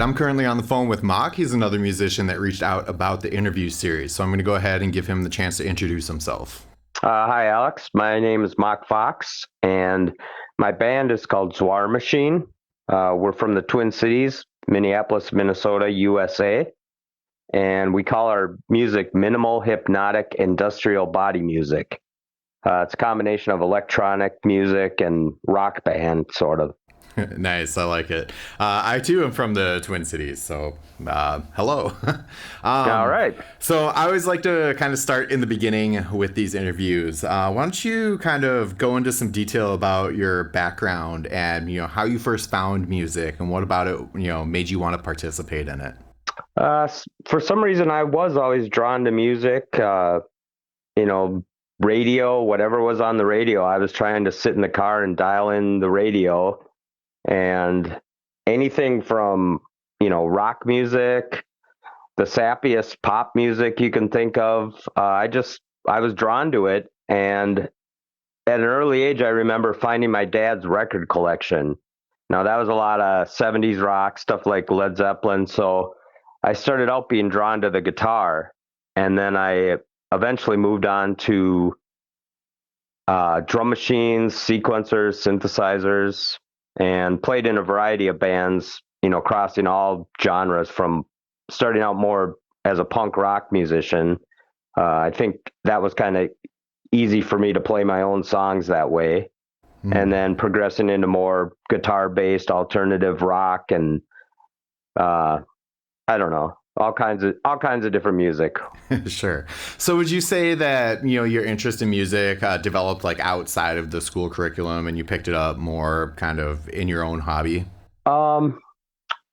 right, I'm currently on the phone with Mach. He's another musician that reached out about the interview series. So I'm going to go ahead and give him the chance to introduce himself. Hi, Alex. My name is Mach Fox, and my band is called Zwar Machine. We're from the Twin Cities, Minneapolis, Minnesota, USA, and we call our music minimal, hypnotic, industrial body music. It's a combination of electronic music and rock band, sort of. Nice, I like it. I too am from the Twin Cities, so hello. All um, right. so I always like to kind of start in the beginning with these interviews. Why don't you kind of go into some detail about your background and how you first found music and what about it made you want to participate in it? For some reason, I was always drawn to music. You know, radio, whatever was on the radio. I was trying to sit in the car and dial in the radio, and anything from rock music, the sappiest pop music you can think of. I was drawn to it, and at an early age I remember finding my dad's record collection. Now that was a lot of 70s rock stuff like Led Zeppelin, so I started out being drawn to the guitar, and then I eventually moved on to drum machines, sequencers, synthesizers, and played in a variety of bands, crossing all genres from starting out more as a punk rock musician. I think that was kind of easy for me to play my own songs that way. And then progressing into more guitar based alternative rock and I don't know, all kinds of different music. Sure. So would you say that, your interest in music developed like outside of the school curriculum and you picked it up more kind of in your own hobby? Um,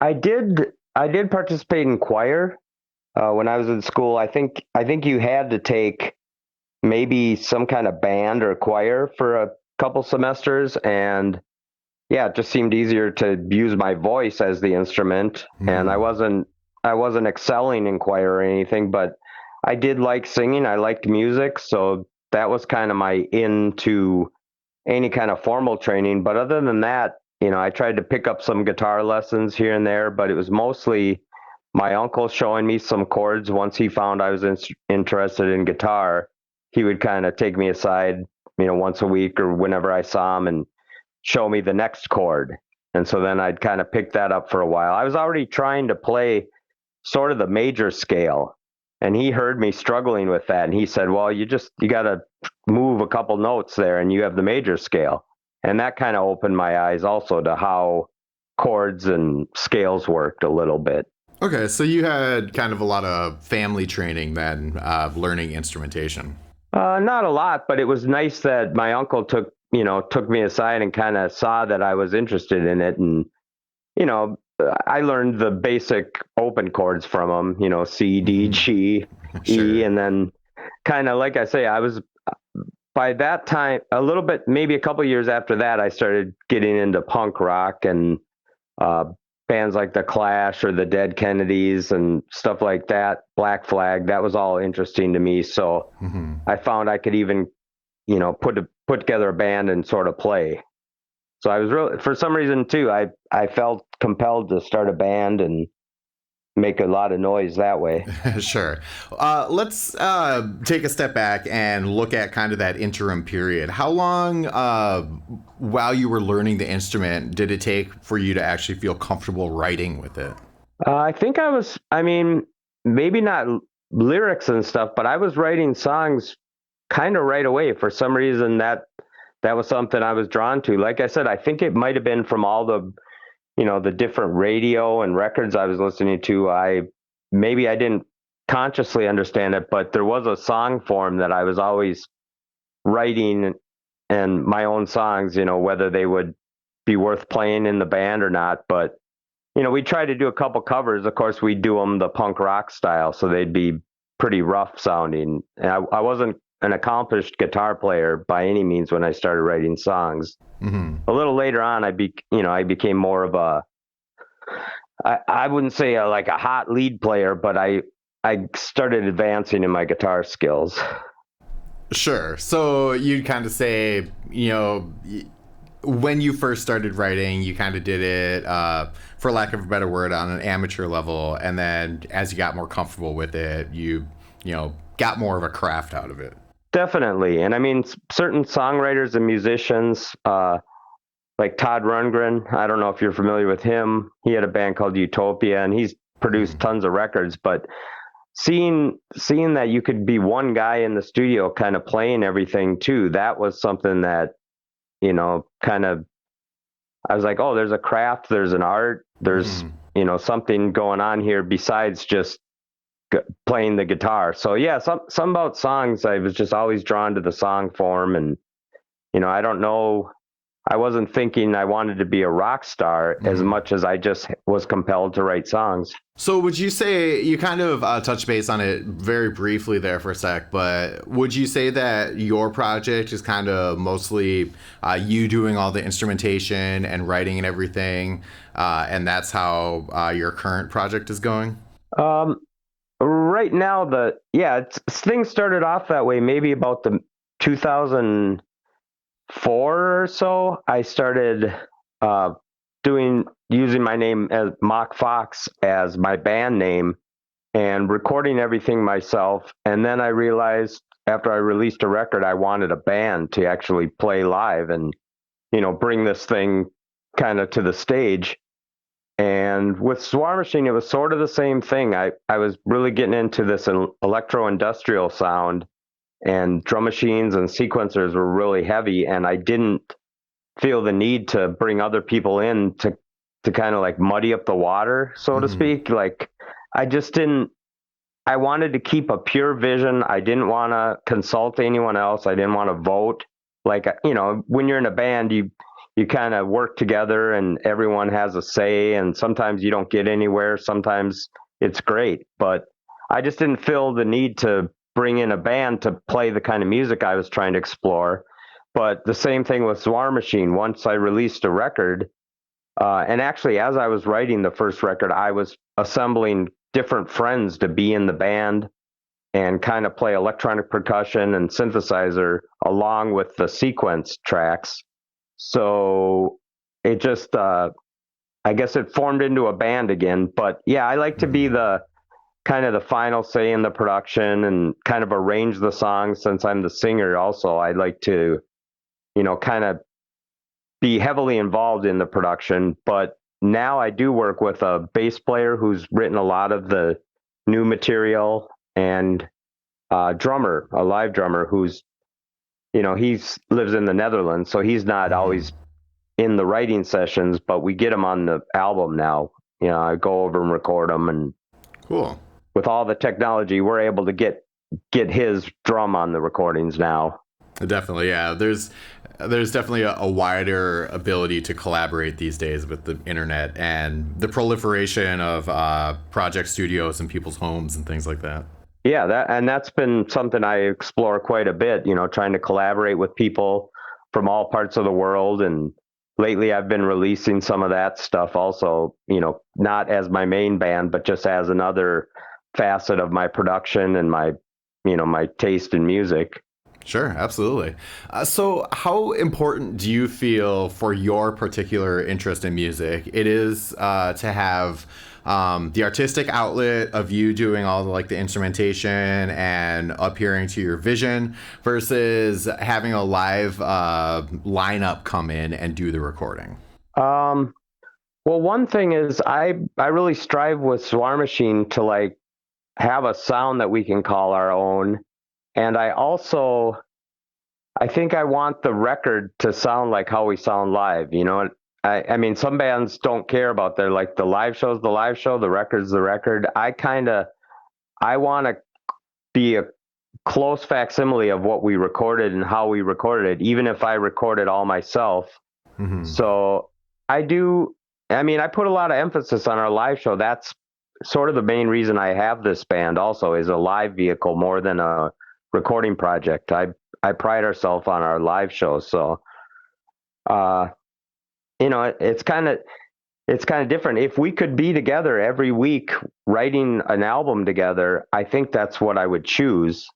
I did participate in choir when I was in school. I think you had to take maybe some kind of band or choir for a couple semesters, and yeah, it just seemed easier to use my voice as the instrument. And Hmm. I wasn't excelling in choir or anything, but I did like singing. I liked music, so that was kind of my into any kind of formal training. But other than that, I tried to pick up some guitar lessons here and there, but it was mostly my uncle showing me some chords. Once he found I was interested in guitar, he would kind of take me aside, once a week or whenever I saw him, and show me the next chord. And so then I'd kind of pick that up for a while. I was already trying to play sort of the major scale, and he heard me struggling with that, and he said, well, you got to move a couple notes there and you have the major scale. And that kind of opened my eyes also to how chords and scales worked a little bit. Okay, so you had kind of a lot of family training then, learning instrumentation. Not a lot, but it was nice that my uncle took me aside and kind of saw that I was interested in it. And you know I learned the basic open chords from him, C, D, Hmm. G, E, Sure. and then kind of like I say, I was by that time a little bit, maybe a couple years after that, I started getting into punk rock and uh, bands like the Clash or the Dead Kennedys and stuff like that. Black Flag, that was all interesting to me. So Hmm. I found I could even put together a band and sort of play. So I was really, for some reason too, I felt compelled to start a band and make a lot of noise that way. Sure. Let's take a step back and look at kind of that interim period. How long, while you were learning the instrument, did it take for you to actually feel comfortable writing with it? I think I mean, maybe not lyrics and stuff, but I was writing songs kind of right away. For some reason, that was something I was drawn to. Like I said, I think it might have been from all the different radio and records I was listening to. Maybe I didn't consciously understand it, but there was a song form that I was always writing, and my own songs, whether they would be worth playing in the band or not. But we tried to do a couple covers. Of course, we do them the punk rock style, so they'd be pretty rough sounding. And I wasn't an accomplished guitar player by any means when I started writing songs. Hmm. A little later on, I became more of I wouldn't say like a hot lead player, but I started advancing in my guitar skills. Sure. So you'd kind of say, when you first started writing, you kind of did it, for lack of a better word, on an amateur level, and then as you got more comfortable with it, you got more of a craft out of it. Definitely. And I mean, certain songwriters and musicians, like Todd Rundgren, I don't know if you're familiar with him. He had a band called Utopia, and he's produced Mm-hmm. tons of records. But seeing that you could be one guy in the studio kind of playing everything too, that was something that, kind of, I was like, oh, there's a craft, there's an art, there's, Mm-hmm. something going on here besides just playing the guitar. So yeah, some about songs, I was just always drawn to the song form. And I don't know, I wasn't thinking I wanted to be a rock star as Mm-hmm. much as I just was compelled to write songs. So, would you say you kind of touched base on it very briefly there for a sec, but would you say that your project is kind of mostly you doing all the instrumentation and writing and everything, and that's how your current project is going? um right now, things started off that way maybe about the 2004 or so. I started uh doing using my name as Mach Fox as my band name and recording everything myself. And then I realized after I released a record, I wanted a band to actually play live and, bring this thing kind of to the stage. And with Swarm Machine, it was sort of the same thing. I was really getting into this electro industrial sound, and drum machines and sequencers were really heavy. And I didn't feel the need to bring other people in to kind of like muddy up the water, so to Mm-hmm. speak. Like, I just didn't I wanted to keep a pure vision. I didn't want to consult anyone else. I didn't want to vote. Like, when you're in a band, you kind of work together and everyone has a say, and sometimes you don't get anywhere. Sometimes it's great, but I just didn't feel the need to bring in a band to play the kind of music I was trying to explore. But the same thing with Swarm Machine. Once I released a record, and actually, as I was writing the first record, I was assembling different friends to be in the band and kind of play electronic percussion and synthesizer along with the sequence tracks. So it just, I guess it formed into a band again. But yeah, I like to be Mm-hmm. the kind of the final say in the production and kind of arrange the songs since I'm the singer. Also, I like to, kind of be heavily involved in the production, but now I do work with a bass player who's written a lot of the new material, and a drummer, a live drummer who's, he's lives in the Netherlands, so he's not Mm-hmm. always in the writing sessions, but we get him on the album now. I go over and record him, and Cool. with all the technology, we're able to get his drum on the recordings now. Definitely, yeah. There's definitely a wider ability to collaborate these days with the internet and the proliferation of project studios in people's homes and things like that. Yeah, that's been something I explore quite a bit, trying to collaborate with people from all parts of the world. And lately I've been releasing some of that stuff also, not as my main band, but just as another facet of my production and my taste in music. Sure, absolutely. So, how important do you feel for your particular interest in music it is to have the artistic outlet of you doing all the like the instrumentation and adhering to your vision versus having a live lineup come in and do the recording? Um, well, one thing is I really strive with Swarm Machine to like have a sound that we can call our own. And I think I want the record to sound like how we sound live. I mean, some bands don't care about their like the live show's the live show, the record's the record. I want to be a close facsimile of what we recorded and how we recorded it, even if I record it all myself. Mm-hmm. So I do. I mean, I put a lot of emphasis on our live show. That's sort of the main reason I have this band. Also, is a live vehicle more than a recording project. I pride ourselves on our live shows. So, uh, it's kind of different. If we could be together every week writing an album together, I think that's what I would choose,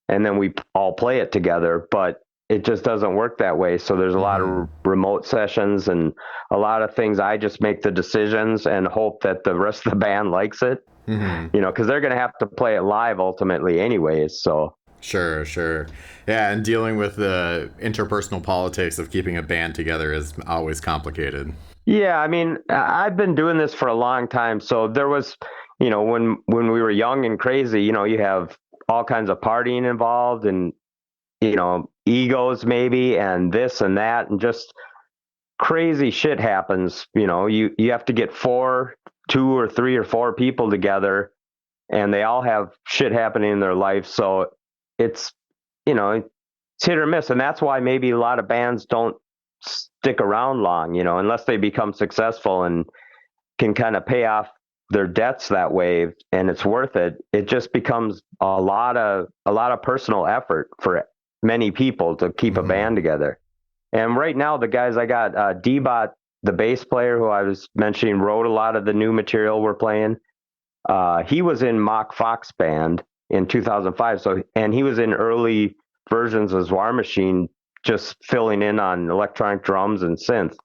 and then we all play it together. But it just doesn't work that way. So there's a lot Mm-hmm. of remote sessions and a lot of things. I just make the decisions and hope that the rest of the band likes it, Mm-hmm. because they're going to have to play it live ultimately anyways. So Sure, sure. Yeah, and dealing with the interpersonal politics of keeping a band together is always complicated. yeah, I mean, I've been doing this for a long time. So there was, when we were young and crazy, you have all kinds of partying involved and, egos maybe and this and that and just crazy shit happens. You have to get two or three or four people together and they all have shit happening in their life. So it's, it's hit or miss. And that's why maybe a lot of bands don't stick around long, unless they become successful and can kind of pay off their debts that way and it's worth it. It just becomes a lot of personal effort for many people to keep a Mm-hmm. band together. And right now, the guys I got, D-Bot, the bass player who I was mentioning, wrote a lot of the new material we're playing. He was in Mach Fox band in 2005. And he was in early versions of Zwar Machine, just filling in on electronic drums and synth.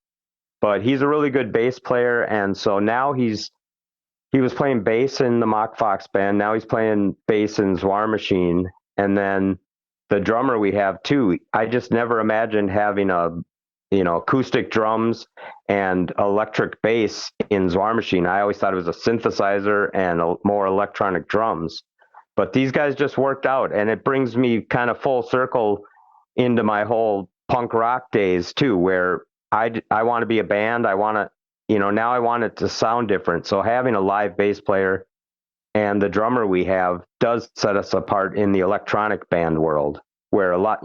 But he's a really good bass player, and so now he was playing bass in the Mach Fox band. Now he's playing bass in Zwar Machine, and then the drummer we have too. I just never imagined having acoustic drums and electric bass in Zwar Machine. I always thought it was a synthesizer and more electronic drums. But these guys just worked out, and it brings me kind of full circle into my whole punk rock days too, where I want to be a band. I want to, now I want it to sound different. So having a live bass player and the drummer we have does set us apart in the electronic band world, where a lot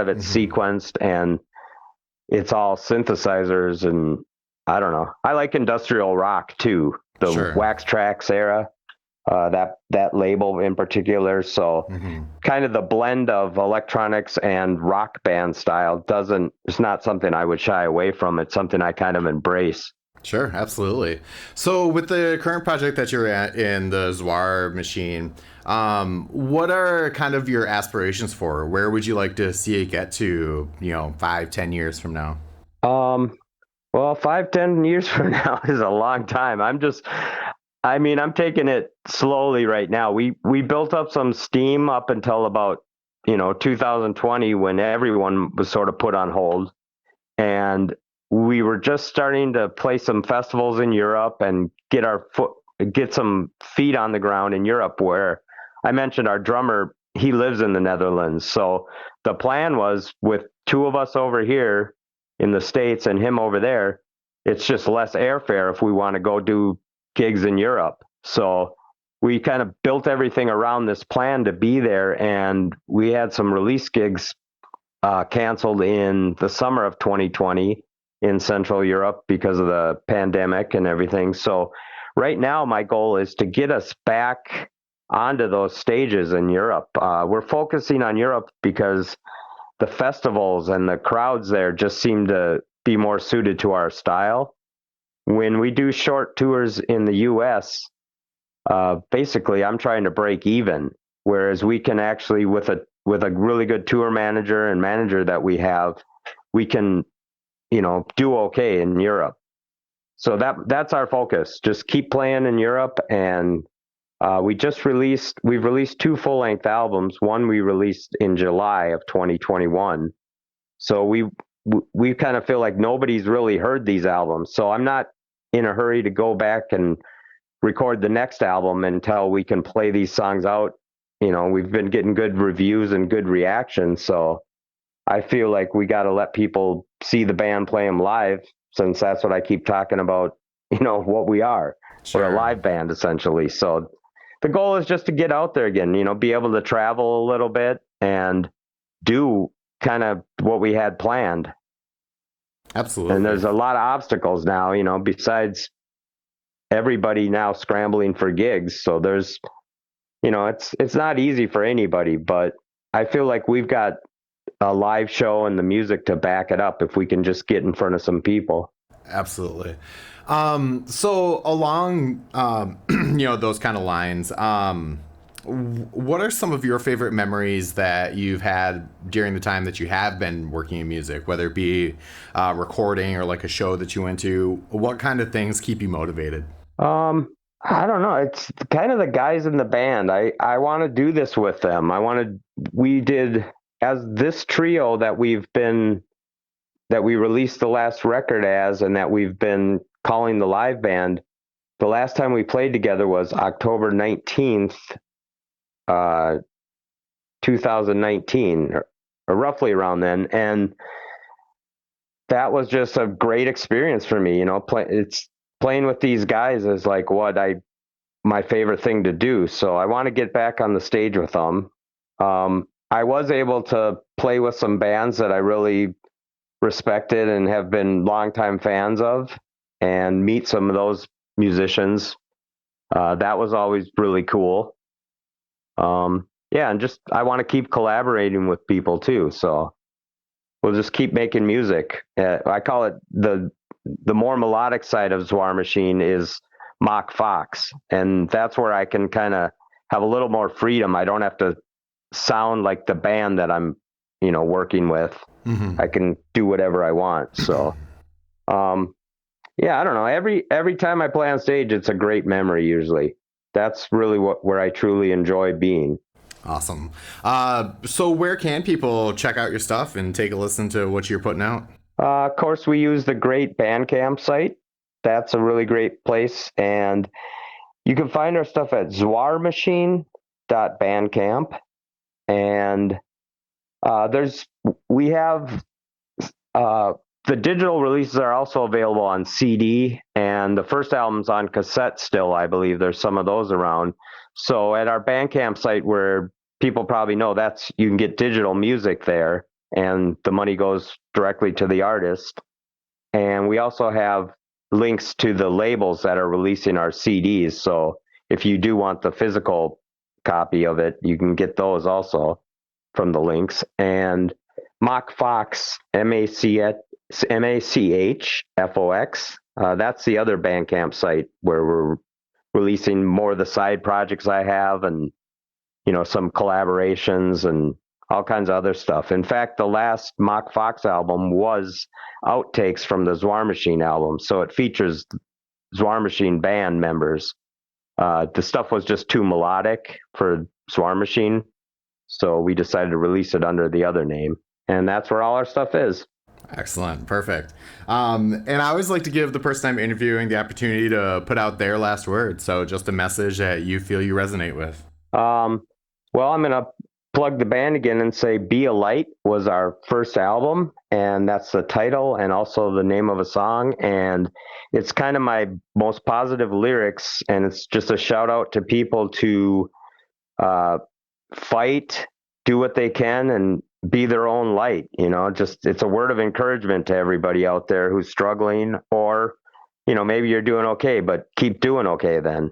of it's Mm-hmm. sequenced and it's all synthesizers. And I don't know. I like industrial rock too, the Sure. Wax Trax era, that label in particular. So Mm-hmm. kind of the blend of electronics and rock band style it's not something I would shy away from. It's something I kind of embrace. Sure, absolutely. So, with the current project that you're at in the Zwar machine, what are kind of your aspirations for? Where would you like to see it get to, 5, 10 years from now? Um, well, 5, 10 years from now is a long time. I mean, I'm taking it slowly right now. We built up some steam up until about, 2020 when everyone was sort of put on hold. And we were just starting to play some festivals in Europe and get some feet on the ground in Europe where I mentioned our drummer, he lives in the Netherlands. So the plan was with two of us over here in the States and him over there, it's just less airfare if we want to go do gigs in Europe. So we kind of built everything around this plan to be there, and we had some release gigs canceled in the summer of 2020 in Central Europe because of the pandemic and everything. So right now, my goal is to get us back onto those stages in Europe. We're focusing on Europe because the festivals and the crowds there just seem to be more suited to our style. When we do short tours in the US, basically I'm trying to break even, whereas we can actually with a really good tour manager and manager that we have, we can do okay in Europe. So that's our focus. Just keep playing in Europe, and we've released two full length albums. One we released in July of 2021. So we kind of feel like nobody's really heard these albums. So I'm not in a hurry to go back and record the next album until we can play these songs out. We've been getting good reviews and good reactions, so I feel like we got to let people see the band play them live, since that's what I keep talking about. What we are. We're a Sure. live band essentially. So the goal is just to get out there again. Be able to travel a little bit and do kind of what we had planned. And Absolutely. there's a lot of obstacles now. Besides everybody now scrambling for gigs. So it's not easy for anybody, but I feel like we've got a live show and the music to back it up if we can just get in front of some people. Absolutely. So along, those kind of lines, What are some of your favorite memories that you've had during the time that you have been working in music, whether it be recording or like a show that you went to? What kind of things keep you motivated? Um, I don't know. It's kind of the guys in the band. I want to do this with them. We did as this trio that we released the last record as, and that we've been calling the live band. The last time we played together was October 19th, uh, 2019, or roughly around then. And that was just a great experience for me. It's playing with these guys is like my favorite thing to do. So I want to get back on the stage with them. I was able to play with some bands that I really respected and have been longtime fans of, and meet some of those musicians. That was always really cool. Yeah, and just I want to keep collaborating with people too. So we'll just keep making music. I call it the more melodic side of Zwar Machine is Mach Fox, and that's where I can kind of have a little more freedom. I don't have to sound like the band that I'm, working with. Hmm. I can do whatever I want. So, um, yeah, I don't know. Every time I play on stage, it's a great memory. Usually, that's really where I truly enjoy being. Awesome. So where can people check out your stuff and take a listen to what you're putting out? Of course, we use the great Bandcamp site. That's a really great place, and you can find our stuff at zwarmachine.bandcamp. And there's we have uh, the digital releases are also available on CD, and the first album's on cassette still. I believe there's some of those around. So at our Bandcamp site, where people probably know, that's you can get digital music there, and the money goes directly to the artist. And we also have links to the labels that are releasing our CDs. So if you do want the physical copy of it, you can get those also from the links. And Mach Fox, MACHFOX, that's the other Bandcamp site where we're releasing more of the side projects I have, and some collaborations and all kinds of other stuff. In fact, the last Mach Fox album was outtakes from the Zwar Machine album, so it features Zwar Machine band members. The stuff was just too melodic for Zwar Machine, so we decided to release it under the other name, and that's where all our stuff is. Excellent. Perfect. And I always like to give the person I'm interviewing the opportunity to put out their last word. So just a message that you feel you resonate with. Um, well, I'm gonna plug the band again and say "Be a Light" was our first album, and that's the title and also the name of a song. And it's kind of my most positive lyrics, and it's just a shout out to people to uh, fight, do what they can, and be their own light. Just it's a word of encouragement to everybody out there who's struggling, or maybe you're doing okay, but keep doing okay then.